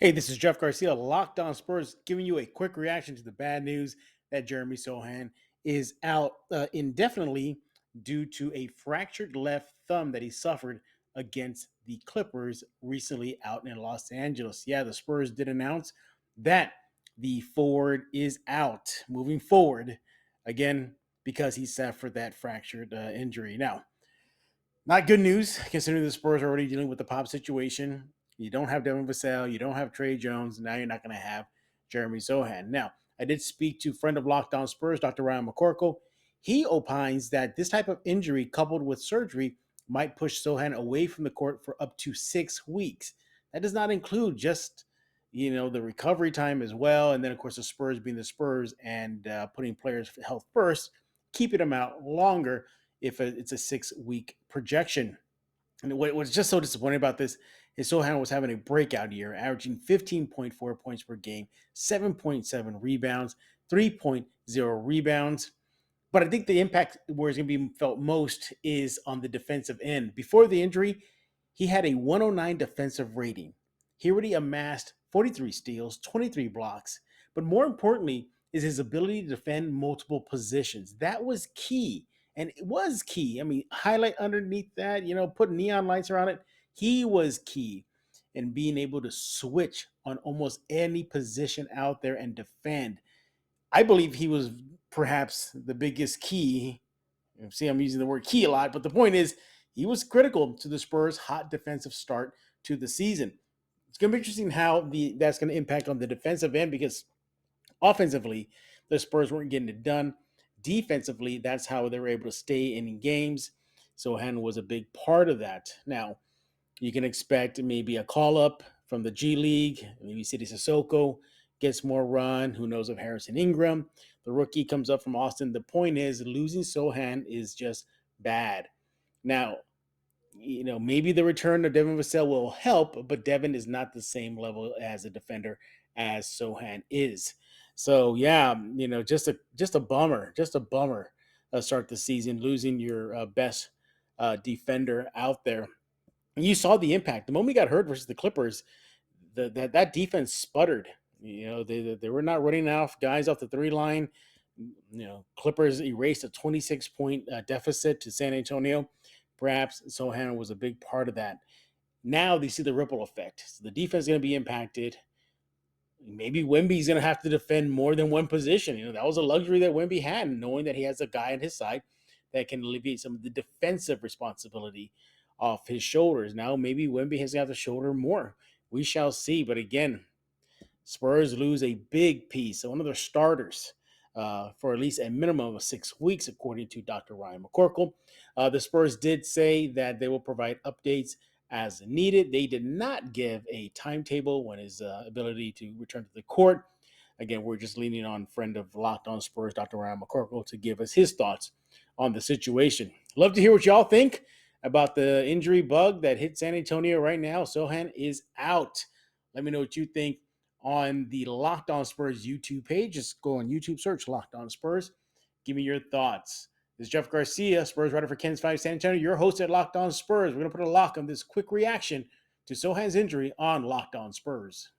Hey, this is Jeff Garcia, Locked On Spurs, giving you a quick reaction to the bad news that Jeremy Sochan is out indefinitely due to a fractured left thumb that he suffered against the Clippers recently out in Los Angeles. Yeah, the Spurs did announce that the forward is out moving forward again because he suffered that fractured injury. Now, not good news considering the Spurs are already dealing with the pop situation. You don't have Devin Vassell, you don't have Trey Jones. Now you're not going to have Jeremy Sohan. Now, I did speak to friend of Locked On Spurs, Dr. Ryan McCorkle. He opines that this type of injury coupled with surgery might push Sohan away from the court for up to 6 weeks. That does not include just the recovery time as well, and then of course the Spurs being the Spurs and putting players' health first, keeping them out longer if it's a 6 week projection. And what was just so disappointing about this is Sohan was having a breakout year, averaging 15.4 points per game, 7.7 rebounds, 3.0 rebounds. But I think the impact where it's going to be felt most is on the defensive end. Before the injury, he had a 109 defensive rating. He already amassed 43 steals, 23 blocks. But more importantly, is his ability to defend multiple positions. That was key. And it was key. I mean, highlight underneath that, put neon lights around it. He was key in being able to switch on almost any position out there and defend. I believe he was perhaps the biggest key. See, I'm using the word key a lot, but the point is he was critical to the Spurs' hot defensive start to the season. It's going to be interesting how that's going to impact on the defensive end because offensively, the Spurs weren't getting it done. Defensively, that's how they were able to stay in games. Sohan was a big part of that. Now, you can expect maybe a call up from the G League. Maybe City Sissoko gets more run. Who knows if Harrison Ingram, the rookie, comes up from Austin. The point is, losing Sohan is just bad. Now, maybe the return of Devin Vassell will help, but Devin is not the same level as a defender as Sohan is. So yeah, just a bummer, start the season losing your best defender out there. And you saw the impact the moment he got hurt versus the Clippers. That defense sputtered. They were not running off guys off the three line. Clippers erased a 26-point deficit to San Antonio. Perhaps Sohan was a big part of that. Now they see the ripple effect. So the defense is going to be impacted. Maybe Wemby's going to have to defend more than one position. That was a luxury that Wemby had, knowing that he has a guy on his side that can alleviate some of the defensive responsibility off his shoulders. Now maybe Wemby has got to shoulder more. We shall see. But again, Spurs lose a big piece, so one of their starters, for at least a minimum of 6 weeks, according to Dr. Ryan McCorkle. The Spurs did say that they will provide updates as needed. They did not give a timetable when his ability to return to the court. Again, we're just leaning on friend of Locked On Spurs, Dr. Ryan McCorkle, to give us his thoughts on the situation. Love to hear what y'all think about the injury bug that hit San Antonio right now. Sohan is out. Let me know what you think on the Locked On Spurs YouTube page. Just go on YouTube, search Locked On Spurs. Give me your thoughts. This is Jeff Garcia, Spurs writer for Ken's 5 San Antonio, your host at Locked On Spurs. We're going to put a lock on this quick reaction to Sohan's injury on Locked On Spurs.